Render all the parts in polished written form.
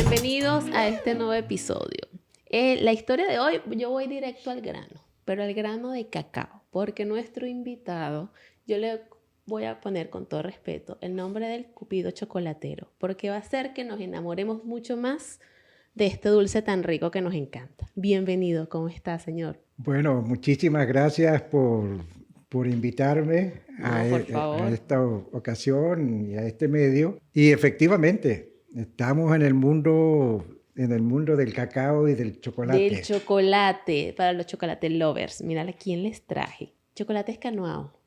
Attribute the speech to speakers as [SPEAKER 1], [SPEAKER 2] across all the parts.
[SPEAKER 1] Bienvenidos a este nuevo episodio. La historia de hoy, yo voy directo al grano, pero al grano de cacao, porque nuestro invitado, yo le voy a poner con todo respeto el nombre del Cupido chocolatero, porque va a hacer que nos enamoremos mucho más de este dulce tan rico que nos encanta. Bienvenido, ¿cómo está, señor?
[SPEAKER 2] Bueno, muchísimas gracias por invitarme
[SPEAKER 1] Por favor.
[SPEAKER 2] a esta ocasión y a este medio. Y efectivamente, estamos en el mundo del cacao y del chocolate.
[SPEAKER 1] Del chocolate, para los chocolate lovers. Mírale quién les traje. Chocolate Escanoado.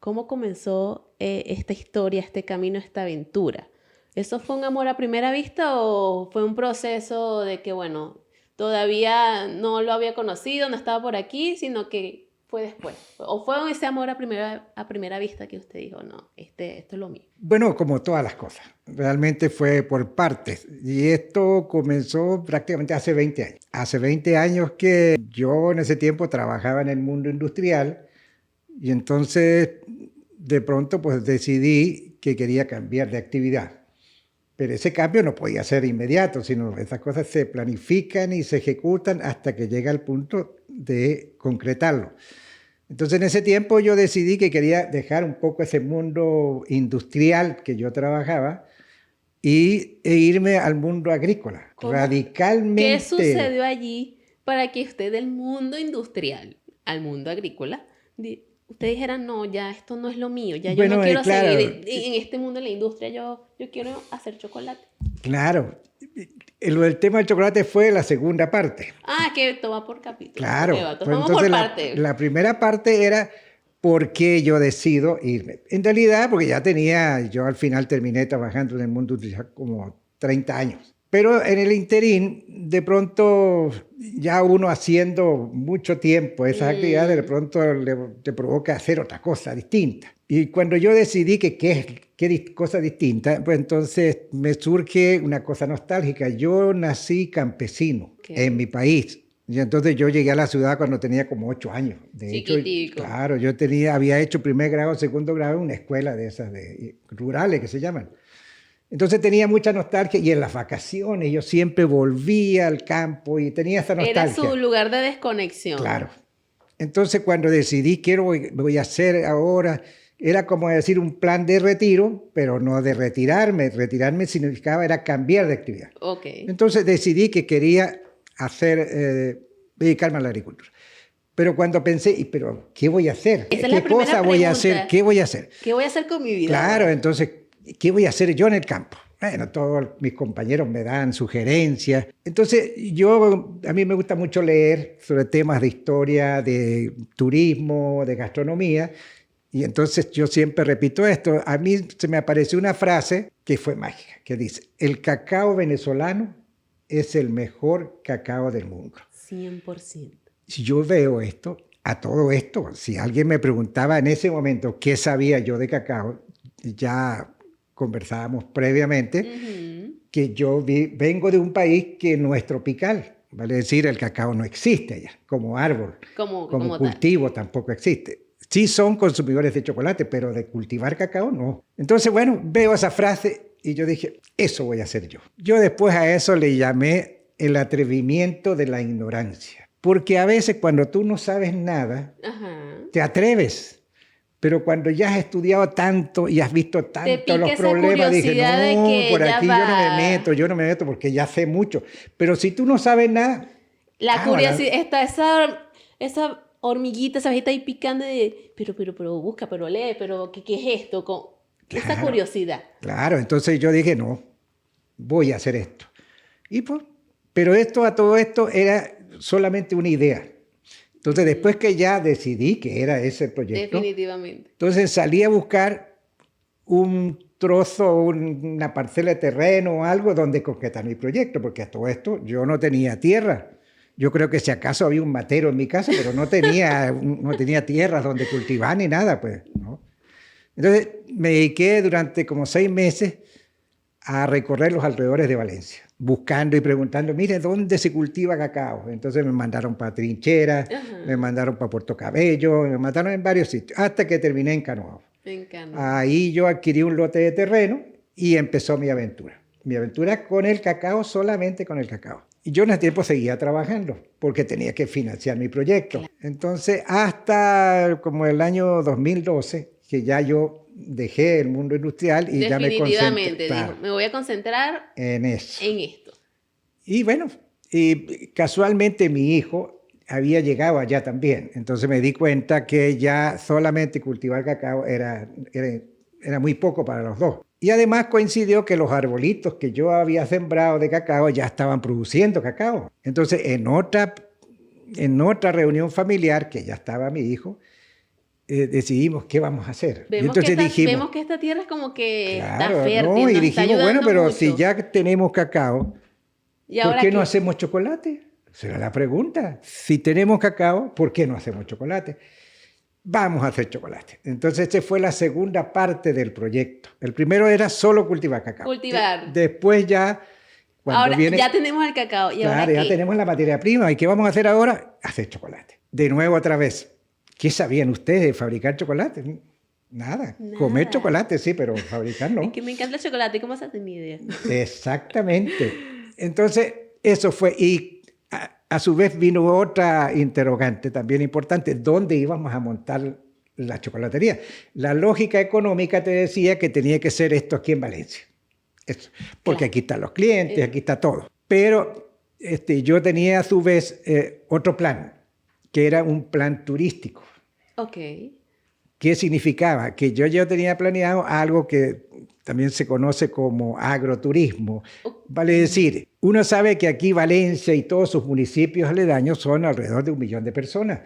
[SPEAKER 1] ¿Cómo comenzó esta historia, este camino, esta aventura? ¿Eso fue un amor a primera vista o fue un proceso de que, bueno, todavía no lo había conocido, no estaba por aquí, sino que fue después? ¿O fue ese amor a primera vista que usted dijo, no, esto es lo mío?
[SPEAKER 2] Bueno, como todas las cosas, realmente fue por partes. Y esto comenzó prácticamente hace 20 años. Hace 20 años que yo en ese tiempo trabajaba en el mundo industrial y entonces de pronto pues decidí que quería cambiar de actividad. Pero ese cambio no podía ser inmediato, sino esas cosas se planifican y se ejecutan hasta que llega el punto de concretarlo. Entonces, en ese tiempo yo decidí que quería dejar un poco ese mundo industrial que yo trabajaba e irme al mundo agrícola,
[SPEAKER 1] ¿Cómo?
[SPEAKER 2] radicalmente.
[SPEAKER 1] ¿Qué sucedió allí para que usted del mundo industrial al mundo agrícola, usted dijera, no, ya esto no es lo mío, ya yo no quiero
[SPEAKER 2] claro,
[SPEAKER 1] seguir en este mundo de la industria, yo quiero hacer chocolate?
[SPEAKER 2] Claro, el tema del chocolate fue la segunda parte.
[SPEAKER 1] Ah, que esto va por capítulo.
[SPEAKER 2] Claro,
[SPEAKER 1] Okay,
[SPEAKER 2] pues
[SPEAKER 1] vamos
[SPEAKER 2] entonces
[SPEAKER 1] por parte.
[SPEAKER 2] la primera parte era por qué yo decido irme. En realidad, porque yo al final terminé trabajando en el mundo industrial como 30 años. Pero en el interín, de pronto, ya uno haciendo mucho tiempo esas actividades, de pronto te provoca hacer otra cosa distinta. Y cuando yo decidí que qué cosa distinta, pues entonces me surge una cosa nostálgica. Yo nací campesino en mi país. Y entonces yo llegué a la ciudad cuando tenía como 8 años. De hecho, claro, yo había hecho primer grado, segundo grado en una escuela de esas rurales que se llaman. Entonces tenía mucha nostalgia y en las vacaciones yo siempre volvía al campo y tenía esa nostalgia.
[SPEAKER 1] Era su lugar de desconexión.
[SPEAKER 2] Claro. Entonces cuando decidí qué voy a hacer ahora, era como decir un plan de retiro, pero no de retirarme. Retirarme significaba era cambiar de actividad.
[SPEAKER 1] Okay.
[SPEAKER 2] Entonces decidí que quería dedicarme a la agricultura. Pero cuando pensé, ¿pero qué voy a hacer? ¿Qué cosa voy a hacer? ¿Qué voy a hacer?
[SPEAKER 1] ¿Qué voy a hacer con mi vida?
[SPEAKER 2] Claro, entonces, ¿qué voy a hacer yo en el campo? Bueno, todos mis compañeros me dan sugerencias. Entonces, a mí me gusta mucho leer sobre temas de historia, de turismo, de gastronomía. Y entonces yo siempre repito esto. A mí se me apareció una frase que fue mágica, que dice, el cacao venezolano es el mejor cacao del mundo.
[SPEAKER 1] 100%.
[SPEAKER 2] Si yo veo a todo esto, si alguien me preguntaba en ese momento qué sabía yo de cacao, ya conversábamos previamente, que yo vengo de un país que no es tropical, vale decir, el cacao no existe allá, como árbol, como cultivo tampoco existe. Sí son consumidores de chocolate, pero de cultivar cacao no. Entonces, bueno, veo esa frase y yo dije, eso voy a hacer yo. Yo después a eso le llamé el atrevimiento de la ignorancia. Porque a veces cuando tú no sabes nada, te atreves. Pero cuando ya has estudiado tanto y has visto tanto los problemas, dije, no, por aquí yo no me meto porque ya sé mucho. Pero si tú no sabes nada...
[SPEAKER 1] La curiosidad, esa hormiguita, esa vejita ahí picando de, pero busca, pero lee, pero ¿qué es esto?
[SPEAKER 2] Claro,
[SPEAKER 1] esa curiosidad.
[SPEAKER 2] Claro, entonces yo dije, no, voy a hacer esto. Y pues, pero todo esto era solamente una idea. Entonces, después que ya decidí que era ese proyecto,
[SPEAKER 1] definitivamente,
[SPEAKER 2] entonces salí a buscar un trozo, una parcela de terreno o algo donde concretar mi proyecto, porque a todo esto yo no tenía tierra. Yo creo que si acaso había un matero en mi casa, pero no tenía tierras donde cultivar ni nada, pues, ¿no? Entonces, me dediqué durante como 6 meses a recorrer los alrededores de Valencia, buscando y preguntando, mire, ¿dónde se cultiva cacao? Entonces me mandaron para Trinchera, me mandaron para Puerto Cabello, me mandaron en varios sitios, hasta que terminé en Canoao. Ahí yo adquirí un lote de terreno y empezó mi aventura. Mi aventura con el cacao, solamente con el cacao. Y yo en ese tiempo seguía trabajando porque tenía que financiar mi proyecto. Claro. Entonces, hasta como el año 2012, que ya yo dejé el mundo industrial y ya me concentré.
[SPEAKER 1] Definitivamente, dijo, me voy a concentrar
[SPEAKER 2] en eso.
[SPEAKER 1] En esto.
[SPEAKER 2] Y bueno, y casualmente mi hijo había llegado allá también. Entonces me di cuenta que ya solamente cultivar cacao era muy poco para los dos. Y además coincidió que los arbolitos que yo había sembrado de cacao ya estaban produciendo cacao. Entonces en otra reunión familiar, que ya estaba mi hijo, decidimos qué vamos a hacer.
[SPEAKER 1] Vemos,
[SPEAKER 2] entonces
[SPEAKER 1] vemos que esta tierra es como que
[SPEAKER 2] claro,
[SPEAKER 1] está fértil,
[SPEAKER 2] no, y dijimos, bueno, pero
[SPEAKER 1] mucho.
[SPEAKER 2] si ya tenemos cacao, ¿por qué no hacemos chocolate? Esa era la pregunta. Si tenemos cacao, ¿por qué no hacemos chocolate? Vamos a hacer chocolate. Entonces, esta fue la segunda parte del proyecto. El primero era solo cultivar cacao.
[SPEAKER 1] Cultivar.
[SPEAKER 2] Después ya,
[SPEAKER 1] ahora ya tenemos el cacao. ¿Y
[SPEAKER 2] claro,
[SPEAKER 1] ahora
[SPEAKER 2] ya tenemos la materia prima. ¿Y qué vamos a hacer ahora? Hacer chocolate. De nuevo, otra vez. ¿Qué sabían ustedes de fabricar chocolate? Nada. Comer chocolate, sí, pero fabricar no.
[SPEAKER 1] Es que me encanta el chocolate. ¿Cómo se hace mi idea?
[SPEAKER 2] Exactamente. Entonces, eso fue. Y a su vez vino otra interrogante también importante. ¿Dónde íbamos a montar la chocolatería? La lógica económica te decía que tenía que ser esto aquí en Valencia. Eso. Porque claro, aquí están los clientes, aquí está todo. Pero yo tenía a su vez otro plan, que era un plan turístico.
[SPEAKER 1] Ok.
[SPEAKER 2] ¿Qué significaba? Que yo tenía planeado algo que también se conoce como agroturismo. Vale decir, uno sabe que aquí Valencia y todos sus municipios aledaños son alrededor de 1 millón de personas.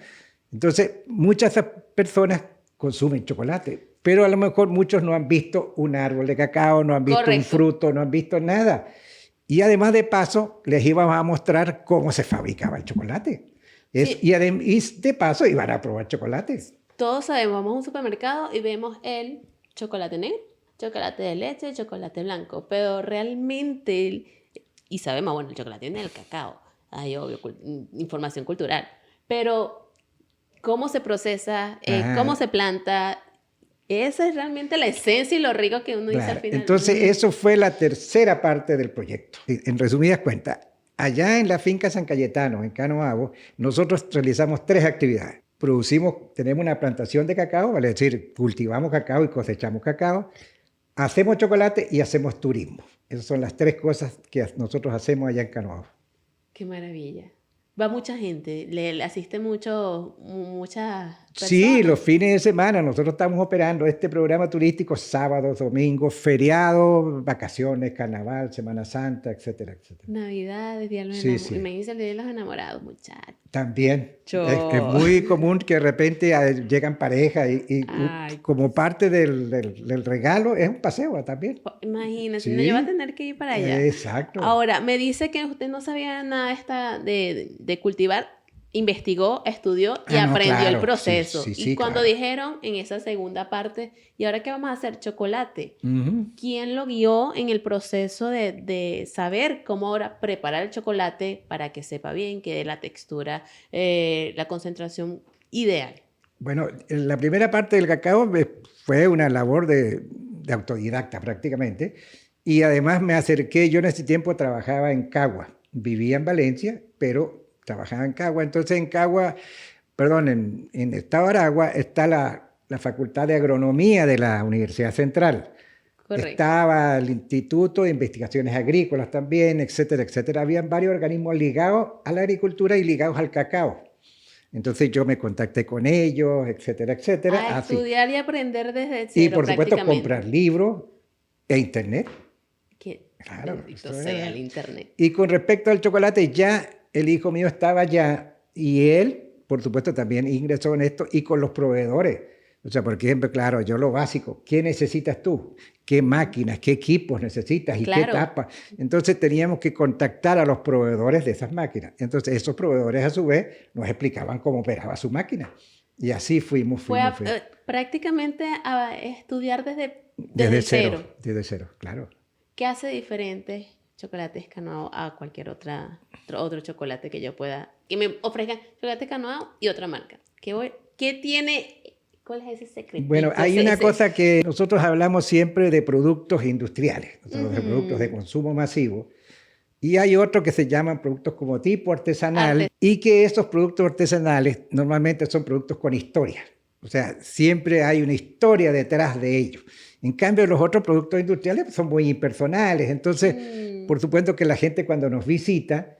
[SPEAKER 2] Entonces, muchas de esas personas consumen chocolate, pero a lo mejor muchos no han visto un árbol de cacao, no han visto Correcto. Un fruto, no han visto nada. Y además de paso, les íbamos a mostrar cómo se fabricaba el chocolate. Sí. Y de paso iban a probar chocolates.
[SPEAKER 1] Todos sabemos, vamos a un supermercado y vemos el chocolate negro, chocolate de leche, chocolate blanco, pero realmente, y sabemos, bueno, el chocolate viene del cacao, hay obvio, información cultural, pero cómo se procesa, cómo se planta, esa es realmente la esencia y lo rico que uno dice al final.
[SPEAKER 2] Entonces, eso fue la tercera parte del proyecto. En resumidas cuentas, allá en la finca San Cayetano, en Canoabo, nosotros realizamos 3 actividades. Tenemos una plantación de cacao, vale decir, cultivamos cacao y cosechamos cacao, hacemos chocolate y hacemos turismo. Esas son las 3 cosas que nosotros hacemos allá en Canoabo.
[SPEAKER 1] ¡Qué maravilla! Va mucha gente, le asiste muchas personas.
[SPEAKER 2] Sí, los fines de semana nosotros estamos operando este programa turístico sábados, domingos, feriados, vacaciones, carnaval, Semana Santa, etcétera, etcétera.
[SPEAKER 1] Navidades, Día de los Enamorados. Imagínense el Día de los Enamorados, muchachos.
[SPEAKER 2] También. Es muy común que de repente llegan parejas y como parte del regalo es un paseo también.
[SPEAKER 1] Imagínate, sí. Yo voy a tener que ir para allá.
[SPEAKER 2] Exacto.
[SPEAKER 1] Ahora, me dice que usted no sabía nada de cultivar. Investigó, estudió y aprendió el proceso. Sí, y cuando dijeron en esa segunda parte, ¿y ahora qué vamos a hacer? Chocolate. ¿Quién lo guió en el proceso de saber cómo ahora preparar el chocolate para que sepa bien, que dé la textura, la concentración ideal?
[SPEAKER 2] Bueno, la primera parte del cacao fue una labor de autodidacta prácticamente. Y además me acerqué, yo en ese tiempo trabajaba en Cagua. Vivía en Valencia, pero trabajaba en Cagua. Entonces en el estado de Aragua está la Facultad de Agronomía de la Universidad Central. Correcto. Estaba el Instituto de Investigaciones Agrícolas también, etcétera, etcétera. Habían varios organismos ligados a la agricultura y ligados al cacao. Entonces yo me contacté con ellos, etcétera, etcétera.
[SPEAKER 1] A estudiar y aprender desde cero.
[SPEAKER 2] Y por supuesto comprar libros e internet.
[SPEAKER 1] Claro. Sea el internet.
[SPEAKER 2] Y con respecto al chocolate, ya el hijo mío estaba allá y él, por supuesto, también ingresó en esto y con los proveedores. O sea, por ejemplo, claro, yo lo básico, ¿qué necesitas tú? ¿Qué máquinas, qué equipos necesitas y qué tapas? Entonces teníamos que contactar a los proveedores de esas máquinas. Entonces esos proveedores a su vez nos explicaban cómo operaba su máquina. Y así fuimos.
[SPEAKER 1] Prácticamente a estudiar desde cero.
[SPEAKER 2] Desde cero, claro.
[SPEAKER 1] ¿Qué hace diferente Chocolates Canoao a cualquier otro chocolate que yo pueda, que me ofrezcan chocolate Canoao y otra marca? ¿Qué tiene ¿Cuál es ese secreto?
[SPEAKER 2] Bueno, hay una cosa que nosotros hablamos siempre de productos industriales, o sea, de productos de consumo masivo, y hay otro que se llaman productos como tipo artesanal, y que esos productos artesanales normalmente son productos con historia. O sea, siempre hay una historia detrás de ellos. En cambio, los otros productos industriales son muy impersonales. Entonces, por supuesto que la gente cuando nos visita,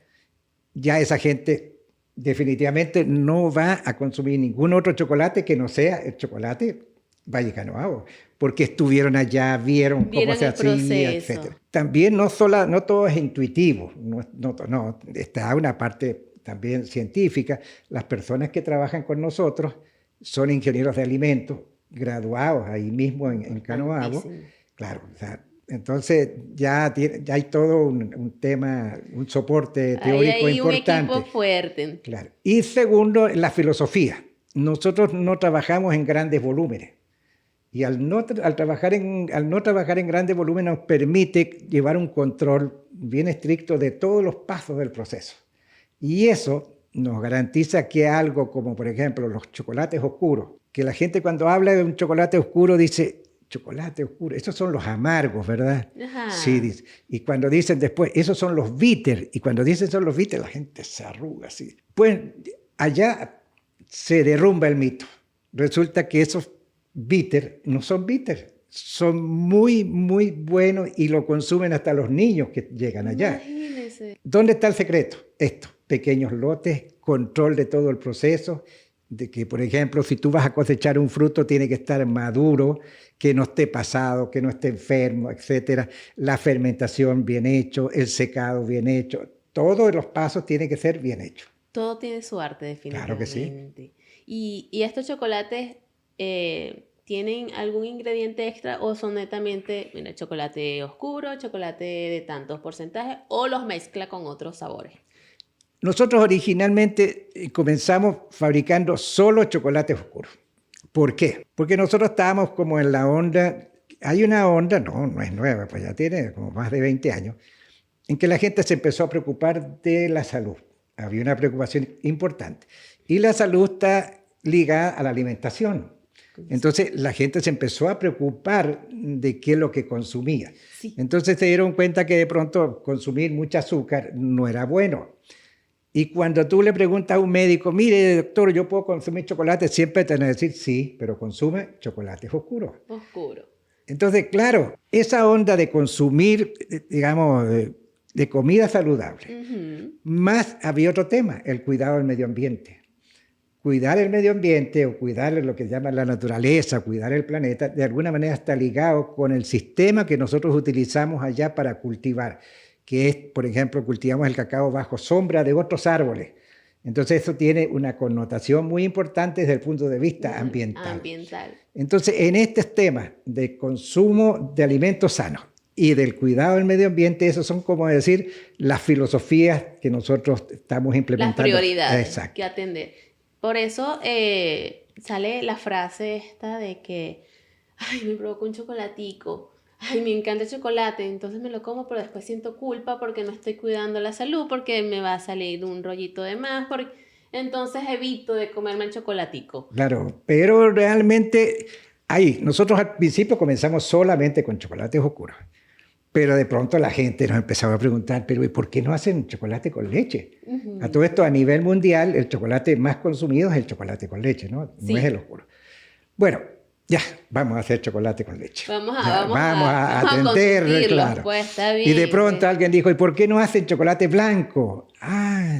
[SPEAKER 2] ya esa gente definitivamente no va a consumir ningún otro chocolate que no sea el chocolate Valle Canoabo, porque estuvieron allá, vieron cómo se hacía, etc. También no todo es intuitivo, no, está una parte también científica. Las personas que trabajan con nosotros son ingenieros de alimentos, graduados ahí mismo en Canoabo. Claro, o sea, entonces ya hay todo un tema, un soporte teórico
[SPEAKER 1] hay
[SPEAKER 2] importante.
[SPEAKER 1] Un equipo fuerte.
[SPEAKER 2] Claro. Y segundo, la filosofía. Nosotros no trabajamos en grandes volúmenes. Y al no trabajar en grandes volúmenes nos permite llevar un control bien estricto de todos los pasos del proceso. Y eso nos garantiza que algo como, por ejemplo, los chocolates oscuros, que la gente cuando habla de un chocolate oscuro dice, chocolate oscuro, esos son los amargos, ¿verdad?
[SPEAKER 1] Ajá.
[SPEAKER 2] Sí, dice. Y cuando dicen después, esos son los bitters, y cuando dicen son los bitters, la gente se arruga así. Pues allá se derrumba el mito. Resulta que esos bitters no son bitters, son muy, muy buenos y lo consumen hasta los niños que llegan allá.
[SPEAKER 1] Imagínese.
[SPEAKER 2] ¿Dónde está el secreto? Esto, pequeños lotes, control de todo el proceso, de que, por ejemplo, si tú vas a cosechar un fruto, tiene que estar maduro, que no esté pasado, que no esté enfermo, etc. La fermentación bien hecho, el secado bien hecho, todos los pasos tienen que ser bien hechos.
[SPEAKER 1] Todo tiene su arte, definitivamente.
[SPEAKER 2] Claro que sí.
[SPEAKER 1] ¿Y estos chocolates tienen algún ingrediente extra o son netamente chocolate oscuro, chocolate de tantos porcentajes o los mezcla con otros sabores?
[SPEAKER 2] Nosotros originalmente comenzamos fabricando solo chocolates oscuros. ¿Por qué? Porque nosotros estábamos como en la onda, hay una onda, no es nueva, pues ya tiene como más de 20 años, en que la gente se empezó a preocupar de la salud. Había una preocupación importante. Y la salud está ligada a la alimentación. Entonces la gente se empezó a preocupar de qué es lo que consumía. Sí. Entonces se dieron cuenta que de pronto consumir mucho azúcar no era bueno. Y cuando tú le preguntas a un médico, mire, doctor, ¿yo puedo consumir chocolate? Siempre te van a decir, sí, pero consume chocolates oscuros.
[SPEAKER 1] Oscuro.
[SPEAKER 2] Entonces, claro, esa onda de consumir, digamos, de comida saludable, más había otro tema, el cuidado del medio ambiente. Cuidar el medio ambiente o cuidar lo que llaman la naturaleza, cuidar el planeta, de alguna manera está ligado con el sistema que nosotros utilizamos allá para cultivar, que es, por ejemplo, cultivamos el cacao bajo sombra de otros árboles. Entonces eso tiene una connotación muy importante desde el punto de vista ambiental. Entonces, en estos temas de consumo de alimentos sanos y del cuidado del medio ambiente, esos son, como decir, las filosofías que nosotros estamos implementando.
[SPEAKER 1] Las prioridades.
[SPEAKER 2] Exacto.
[SPEAKER 1] Que atender. Por eso sale la frase esta de que, ay, me provoca un chocolatico. Ay, me encanta el chocolate, entonces me lo como, pero después siento culpa porque no estoy cuidando la salud, porque me va a salir un rollito de más, entonces evito de comerme el chocolatico.
[SPEAKER 2] Claro, pero realmente, nosotros al principio comenzamos solamente con chocolates oscuros, pero de pronto la gente nos empezaba a preguntar, pero ¿y por qué no hacen chocolate con leche? A todo esto, a nivel mundial, el chocolate más consumido es el chocolate con leche, ¿no?
[SPEAKER 1] Sí.
[SPEAKER 2] No es el oscuro. Bueno, ya, vamos a hacer chocolate con leche.
[SPEAKER 1] Vamos a
[SPEAKER 2] atender, claro.
[SPEAKER 1] Pues, está bien,
[SPEAKER 2] y de pronto alguien dijo, ¿y por qué no hacen chocolate blanco?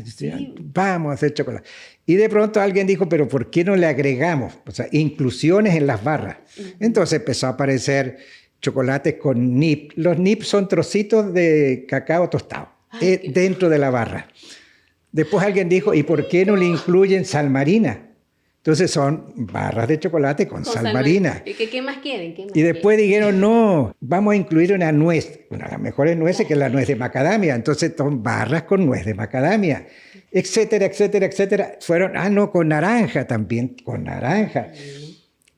[SPEAKER 2] Sí. Vamos a hacer chocolate. Y de pronto alguien dijo, ¿pero por qué no le agregamos? O sea, inclusiones en las barras. Entonces empezó a aparecer chocolates con nib. Los nib son trocitos de cacao tostado dentro de la barra. Después alguien dijo, ¿y por qué no le incluyen sal marina? Entonces son barras de chocolate con sal marina.
[SPEAKER 1] ¿Y qué más quieren?
[SPEAKER 2] Y después dijeron, no, vamos a incluir una nuez, una de las mejores nueces que es la nuez de macadamia. Entonces son barras con nuez de macadamia, etcétera, etcétera, etcétera. Fueron, con naranja también, con naranja.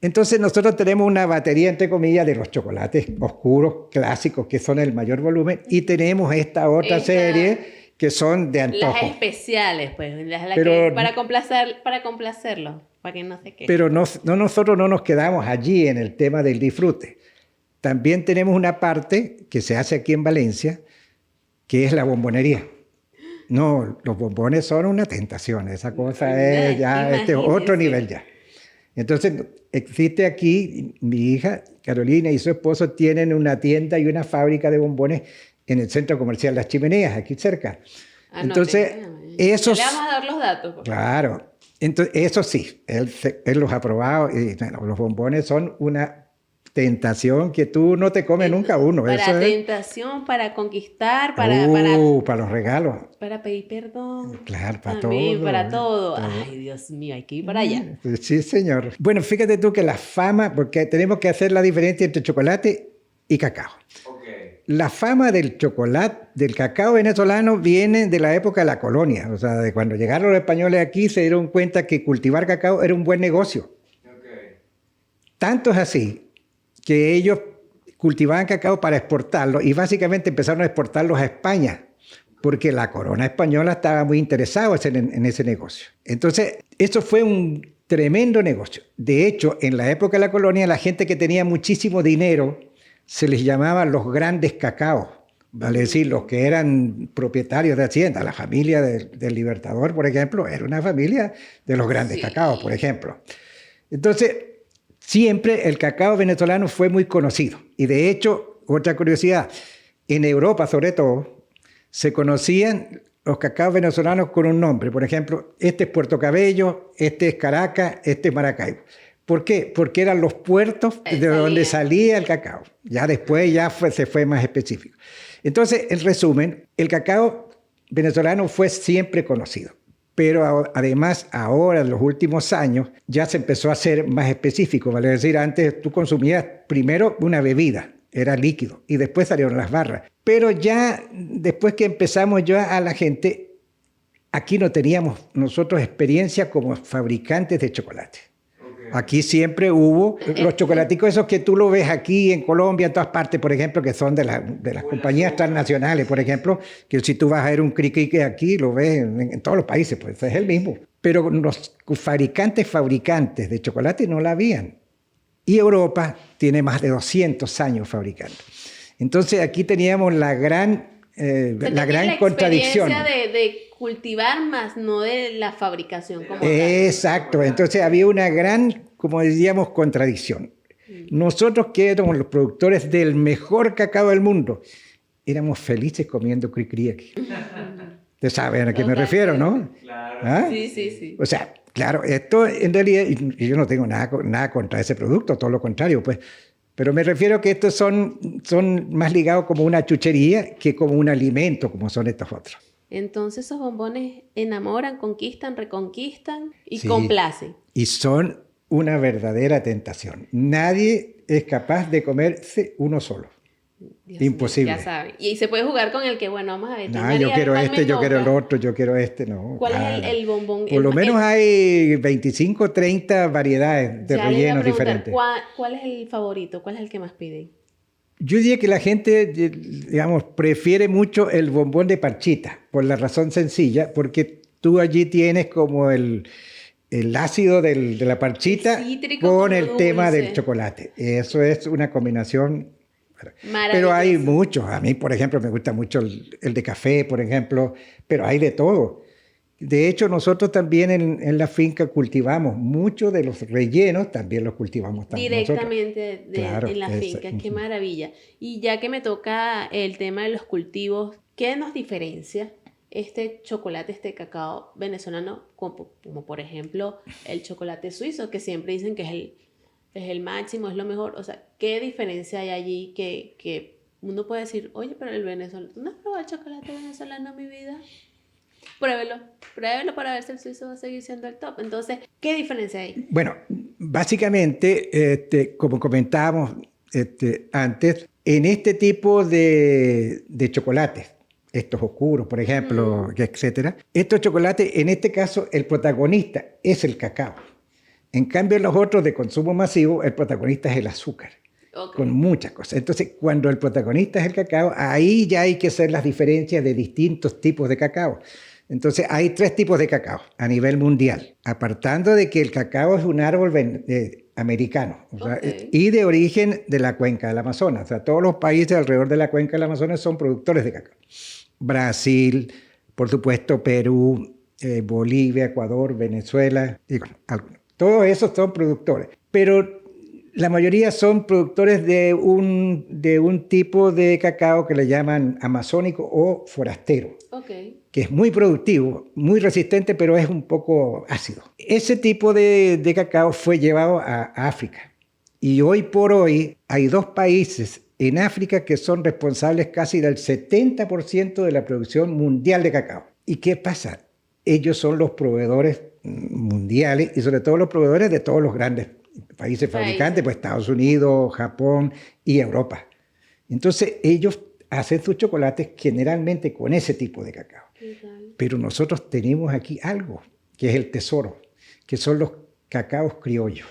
[SPEAKER 2] Entonces nosotros tenemos una batería, entre comillas, de los chocolates oscuros, clásicos, que son el mayor volumen, y tenemos esta otra serie que son de antojo.
[SPEAKER 1] Las especiales, pues,
[SPEAKER 2] Pero,
[SPEAKER 1] para complacerlo, para que no se quede.
[SPEAKER 2] Pero nosotros no nos quedamos allí en el tema del disfrute. También tenemos una parte que se hace aquí en Valencia, que es la bombonería. No, los bombones son una tentación, esa cosa es ya otro nivel ya. Entonces, existe aquí, mi hija Carolina y su esposo tienen una tienda y una fábrica de bombones en el centro comercial Las Chimeneas, aquí cerca. Entonces, esos...
[SPEAKER 1] Le vamos a dar los datos.
[SPEAKER 2] Claro. Entonces, eso sí, él los ha probado y bueno, los bombones son una tentación que tú no te comes nunca uno.
[SPEAKER 1] Para
[SPEAKER 2] eso
[SPEAKER 1] tentación, para conquistar, para
[SPEAKER 2] los regalos.
[SPEAKER 1] Para pedir perdón.
[SPEAKER 2] Claro, para
[SPEAKER 1] también,
[SPEAKER 2] todo.
[SPEAKER 1] Para todo. Ay, Dios mío, hay que ir para allá.
[SPEAKER 2] Sí, señor. Bueno, fíjate tú que la fama, porque tenemos que hacer la diferencia entre chocolate y cacao. Okay. La fama del chocolate, del cacao venezolano, viene de la época de la colonia. O sea, de cuando llegaron los españoles aquí, se dieron cuenta que cultivar cacao era un buen negocio. Okay. Tanto es así que ellos cultivaban cacao para exportarlo y básicamente empezaron a exportarlos a España porque la corona española estaba muy interesada en ese negocio. Entonces, eso fue un tremendo negocio. De hecho, en la época de la colonia, la gente que tenía muchísimo dinero se les llamaba los grandes cacaos, vale decir, los que eran propietarios de hacienda. La familia del Libertador, por ejemplo, era una familia de los grandes cacaos, por ejemplo. Entonces, siempre el cacao venezolano fue muy conocido. Y de hecho, otra curiosidad, en Europa sobre todo, se conocían los cacaos venezolanos con un nombre. Por ejemplo, este es Puerto Cabello, este es Caracas, este es Maracaibo. ¿Por qué? Porque eran los puertos de donde salía el cacao. Ya después se fue más específico. Entonces, en resumen, el cacao venezolano fue siempre conocido. Pero además, ahora, en los últimos años, ya se empezó a ser más específico. Vale decir, antes tú consumías primero una bebida, era líquido, y después salieron las barras. Pero ya después que empezamos ya a la gente, aquí no teníamos nosotros experiencia como fabricantes de chocolate. Aquí siempre hubo los chocolaticos esos que tú lo ves aquí en Colombia, en todas partes, por ejemplo, que son de las compañías transnacionales, por ejemplo, que si tú vas a ver un criquique aquí, lo ves en todos los países, pues es el mismo. Pero los fabricantes de chocolate no la habían. Y Europa tiene más de 200 años fabricando. Entonces aquí teníamos la gran contradicción.
[SPEAKER 1] De cultivar más, no de la fabricación como tal.
[SPEAKER 2] Exacto. Entonces había una gran, como diríamos, contradicción. Nosotros que éramos los productores del mejor cacao del mundo, éramos felices comiendo cri-cri aquí. Ustedes saben a qué me refiero, ¿no?
[SPEAKER 3] Claro.
[SPEAKER 2] ¿Ah?
[SPEAKER 1] Sí.
[SPEAKER 2] O sea, claro, esto en realidad, y yo no tengo nada contra ese producto, todo lo contrario, pues. Pero me refiero que estos son más ligados como una chuchería que como un alimento, como son estos otros.
[SPEAKER 1] Entonces esos bombones enamoran, conquistan, reconquistan y complacen.
[SPEAKER 2] Y son una verdadera tentación. Nadie es capaz de comerse uno solo.
[SPEAKER 1] Dios
[SPEAKER 2] Imposible.
[SPEAKER 1] Mío, ya saben. Y se puede jugar con el que, bueno, vamos a ver.
[SPEAKER 2] No, yo quiero este, yo quiero el otro, yo quiero este, no.
[SPEAKER 1] ¿Cuál es el bombón?
[SPEAKER 2] Por lo menos hay 25, 30 variedades de rellenos diferentes.
[SPEAKER 1] ¿Cuál es el favorito? ¿Cuál es el que más piden?
[SPEAKER 2] Yo diría que la gente, digamos, prefiere mucho el bombón de parchita, por la razón sencilla, porque tú allí tienes como el ácido de la parchita con el tema del chocolate. Eso es una combinación. Pero hay muchos. A mí, por ejemplo, me gusta mucho el de café, por ejemplo, pero hay de todo. De hecho, nosotros también en la finca cultivamos muchos de los rellenos, también los cultivamos también
[SPEAKER 1] directamente
[SPEAKER 2] claro,
[SPEAKER 1] en la finca. Qué maravilla. Y ya que me toca el tema de los cultivos, ¿qué nos diferencia este chocolate, este cacao venezolano, como por ejemplo el chocolate suizo, que siempre dicen que es el máximo, es lo mejor? O sea, ¿qué diferencia hay allí que uno puede decir, oye, pero el venezolano, ¿tú no has probado el chocolate venezolano, mi vida? Pruébelo para ver si el suizo va a seguir siendo el top. Entonces, ¿qué diferencia hay?
[SPEAKER 2] Bueno, básicamente, como comentábamos antes, en este tipo de chocolates, estos oscuros, por ejemplo, etcétera, estos chocolates, en este caso, el protagonista es el cacao. En cambio, en los otros de consumo masivo, el protagonista es el azúcar. con muchas cosas. Entonces, cuando el protagonista es el cacao, ahí ya hay que hacer las diferencias de distintos tipos de cacao. Entonces, hay 3 tipos de cacao a nivel mundial, apartando de que el cacao es un árbol americano, o sea, y de origen de la cuenca del Amazonas. O sea, todos los países alrededor de la cuenca del Amazonas son productores de cacao. Brasil, por supuesto, Perú, Bolivia, Ecuador, Venezuela, y bueno, todos esos son productores. Pero la mayoría son productores de un tipo de cacao que le llaman amazónico o forastero, que es muy productivo, muy resistente, pero es un poco ácido. Ese tipo de cacao fue llevado a África. Y hoy por hoy hay 2 países en África que son responsables casi del 70% de la producción mundial de cacao. ¿Y qué pasa? Ellos son los proveedores mundiales y sobre todo los proveedores de todos los grandes países fabricantes, pues Estados Unidos, Japón y Europa. Entonces ellos hacen sus chocolates generalmente con ese tipo de cacao. Pero nosotros tenemos aquí algo, que es el tesoro, que son los cacaos criollos.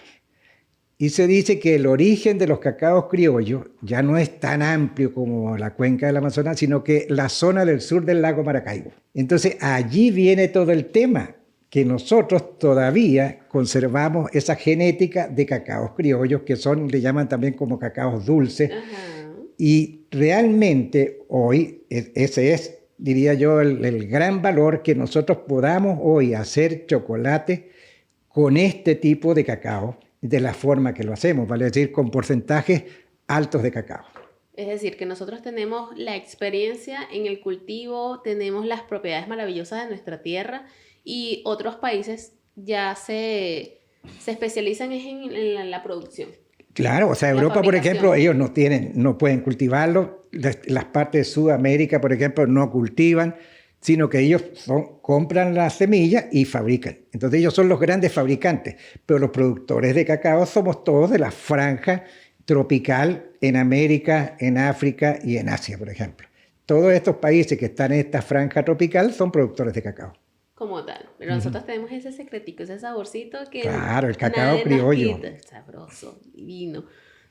[SPEAKER 2] Y se dice que el origen de los cacaos criollos ya no es tan amplio como la cuenca del Amazonas, sino que la zona del sur del lago Maracaibo. Entonces allí viene todo el tema, que nosotros todavía conservamos esa genética de cacaos criollos, que le llaman también como cacaos dulces. Ajá. Y realmente hoy, ese es, diría yo, el gran valor, que nosotros podamos hoy hacer chocolate con este tipo de cacao, de la forma que lo hacemos, vale decir, con porcentajes altos de cacao.
[SPEAKER 1] Es decir, que nosotros tenemos la experiencia en el cultivo, tenemos las propiedades maravillosas de nuestra tierra, y otros países ya se especializan en la producción.
[SPEAKER 2] Claro, o sea, Europa, por ejemplo, ellos no pueden cultivarlo. Las partes de Sudamérica, por ejemplo, no cultivan, sino que ellos compran la semilla y fabrican. Entonces ellos son los grandes fabricantes, pero los productores de cacao somos todos de la franja tropical en América, en África y en Asia, por ejemplo. Todos estos países que están en esta franja tropical son productores de cacao.
[SPEAKER 1] Como tal, pero nosotros tenemos ese secretico, ese saborcito que...
[SPEAKER 2] Claro, el cacao criollo.
[SPEAKER 1] Sabroso, divino.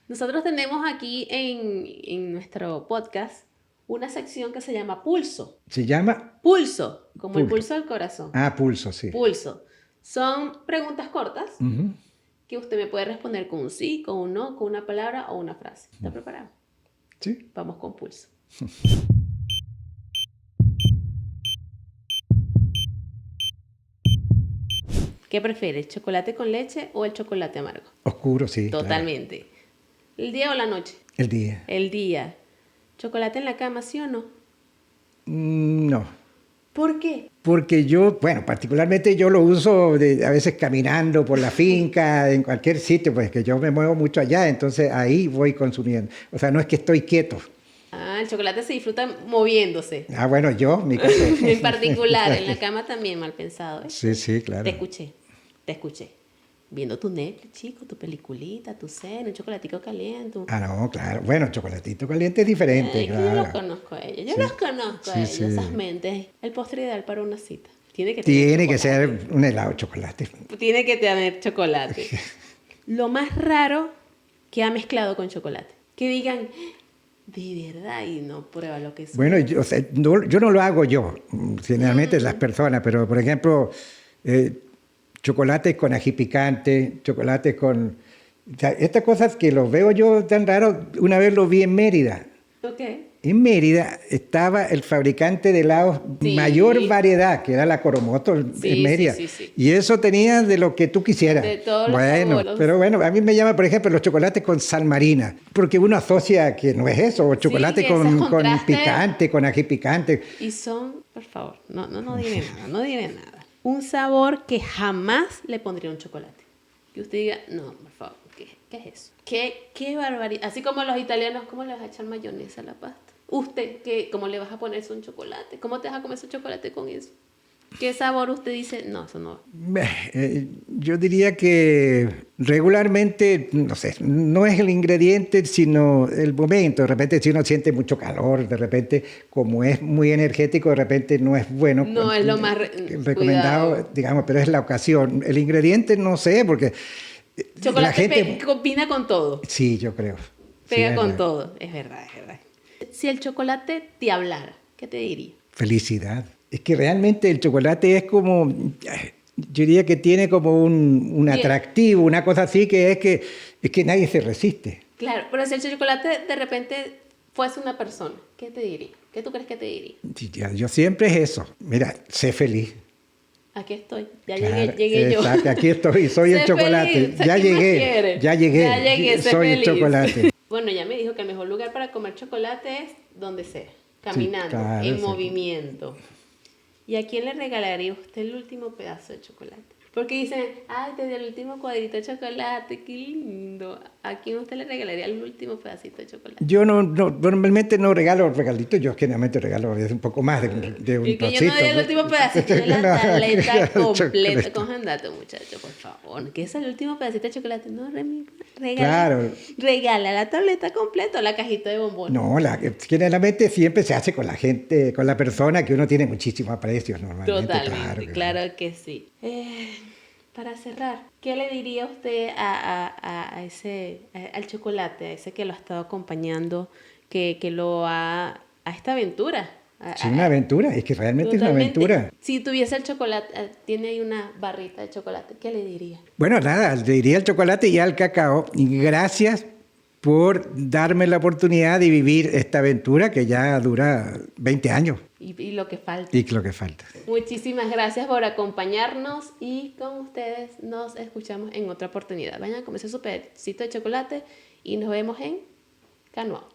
[SPEAKER 1] Nosotros tenemos aquí en nuestro podcast una sección que se llama Pulso.
[SPEAKER 2] ¿Se llama?
[SPEAKER 1] Pulso, como el pulso del corazón.
[SPEAKER 2] Ah, pulso, sí.
[SPEAKER 1] Pulso. Son preguntas cortas que usted me puede responder con un sí, con un no, con una palabra o una frase. ¿Está preparado?
[SPEAKER 2] Sí.
[SPEAKER 1] Vamos con Pulso. ¿Qué prefieres, chocolate con leche o el chocolate amargo?
[SPEAKER 2] Oscuro, sí.
[SPEAKER 1] Totalmente. Claro. ¿El día o la noche?
[SPEAKER 2] El día.
[SPEAKER 1] El día. ¿Chocolate en la cama, sí o no?
[SPEAKER 2] No.
[SPEAKER 1] ¿Por qué?
[SPEAKER 2] Porque particularmente yo lo uso a veces caminando por la finca, en cualquier sitio, pues que yo me muevo mucho allá, entonces ahí voy consumiendo. O sea, no es que estoy quieto.
[SPEAKER 1] Ah, el chocolate se disfruta moviéndose.
[SPEAKER 2] Ah, bueno, mi caso.
[SPEAKER 1] En particular, en la cama también, mal pensado.
[SPEAKER 2] Sí, claro.
[SPEAKER 1] Te escuché. Viendo tu Netflix, chico, tu peliculita, tu cena, un chocolatico caliente.
[SPEAKER 2] Ah, no, claro. Bueno, chocolatito caliente es diferente, claro.
[SPEAKER 1] Yo los conozco a ellos. Los conozco a ellos, esas mentes. El postre ideal para una cita. Tiene
[SPEAKER 2] que ser un helado de chocolate.
[SPEAKER 1] Tiene que tener chocolate. Lo más raro que ha mezclado con chocolate. Que digan, de verdad, y no prueba lo que es.
[SPEAKER 2] Bueno, yo no lo hago yo, generalmente las personas, pero por ejemplo, chocolates con ají picante, chocolates con... O sea, estas cosas que los veo yo tan raros, una vez lo vi en Mérida.
[SPEAKER 1] Okay.
[SPEAKER 2] En Mérida estaba el fabricante de helados mayor variedad, que era la Coromoto en Mérida. Sí. Y eso tenía de lo que tú quisieras.
[SPEAKER 1] De todos los sabores.
[SPEAKER 2] Pero bueno, a mí me llama, por ejemplo, los chocolates con sal marina, porque uno asocia que no es eso, o chocolate con picante, con ají picante.
[SPEAKER 1] Y son, por favor, no diré nada. Un sabor que jamás le pondría un chocolate. Que usted diga, no, por favor, ¿qué es eso? ¿Qué barbaridad? Así como los italianos, ¿cómo le vas a echar mayonesa a la pasta? Usted, ¿cómo le vas a poner eso a un chocolate? ¿Cómo te vas a comer ese chocolate con eso? ¿Qué sabor usted dice? No, eso no.
[SPEAKER 2] Yo diría que regularmente, no sé, no es el ingrediente, sino el momento. De repente si uno siente mucho calor, de repente como es muy energético, de repente no es bueno.
[SPEAKER 1] No es lo más
[SPEAKER 2] recomendado,
[SPEAKER 1] cuidado.
[SPEAKER 2] Digamos, pero es la ocasión. El ingrediente no sé, porque
[SPEAKER 1] chocolate la gente combina con todo.
[SPEAKER 2] Sí, yo creo.
[SPEAKER 1] Pega
[SPEAKER 2] es
[SPEAKER 1] con
[SPEAKER 2] verdad.
[SPEAKER 1] todo, es verdad, es verdad. Si el chocolate te hablara, ¿qué te diría?
[SPEAKER 2] Felicidad. Es que realmente el chocolate es como, yo diría que tiene como un
[SPEAKER 1] Tie-
[SPEAKER 2] atractivo, una cosa así es que nadie se resiste.
[SPEAKER 1] Claro, pero si el chocolate de repente fuese una persona, ¿qué te diría? ¿Qué tú crees que te diría?
[SPEAKER 2] Yo siempre es eso. Mira, sé feliz.
[SPEAKER 1] Aquí estoy, ya
[SPEAKER 2] Claro,
[SPEAKER 1] llegué yo.
[SPEAKER 2] exacto, aquí estoy, soy el
[SPEAKER 1] Sé
[SPEAKER 2] chocolate.
[SPEAKER 1] feliz,
[SPEAKER 2] Ya
[SPEAKER 1] ¿qué más
[SPEAKER 2] llegué,
[SPEAKER 1] quieres?
[SPEAKER 2] ya
[SPEAKER 1] Ya llegué,
[SPEAKER 2] llegué,
[SPEAKER 1] sé
[SPEAKER 2] soy el
[SPEAKER 1] feliz.
[SPEAKER 2] chocolate.
[SPEAKER 1] Bueno, ya me dijo que el mejor lugar para comer chocolate es donde sea,
[SPEAKER 2] Sí,
[SPEAKER 1] caminando,
[SPEAKER 2] claro,
[SPEAKER 1] en
[SPEAKER 2] sí.
[SPEAKER 1] movimiento. ¿Y a quién le regalaría usted el último pedazo de chocolate? Porque dicen, ay, te dio el último cuadrito de chocolate, qué lindo. ¿A quién usted le regalaría el último pedacito de chocolate?
[SPEAKER 2] Yo normalmente no regalo regalitos, yo generalmente regalo un poco más de un
[SPEAKER 1] Y que yo no
[SPEAKER 2] trocito.
[SPEAKER 1] doy el último pedacito de la
[SPEAKER 2] No,
[SPEAKER 1] tableta completa.
[SPEAKER 2] chocolate.
[SPEAKER 1] Cojan dato, muchacho, por favor. ¿Qué es el último pedacito de chocolate? No, Remy,
[SPEAKER 2] Claro.
[SPEAKER 1] regala la tableta completa o la cajita de bombones.
[SPEAKER 2] No, generalmente siempre se hace con la gente, con la persona que uno tiene muchísimo aprecio normalmente.
[SPEAKER 1] Totalmente,
[SPEAKER 2] Claro.
[SPEAKER 1] claro que sí. Para cerrar, ¿qué le diría usted al chocolate, a ese que lo ha estado acompañando, que lo ha, a esta aventura?
[SPEAKER 2] Es una aventura, es que realmente es una
[SPEAKER 1] Totalmente.
[SPEAKER 2] aventura.
[SPEAKER 1] Si tuviese el chocolate, tiene ahí una barrita de chocolate, ¿qué le diría?
[SPEAKER 2] Bueno, nada, le diría al chocolate y al cacao, y gracias por darme la oportunidad de vivir esta aventura que ya dura 20 años
[SPEAKER 1] Y lo que falta.
[SPEAKER 2] y lo que falta.
[SPEAKER 1] Muchísimas gracias por acompañarnos y con ustedes nos escuchamos en otra oportunidad. Vayan a comerse su pedacito de chocolate y nos vemos en Canoa.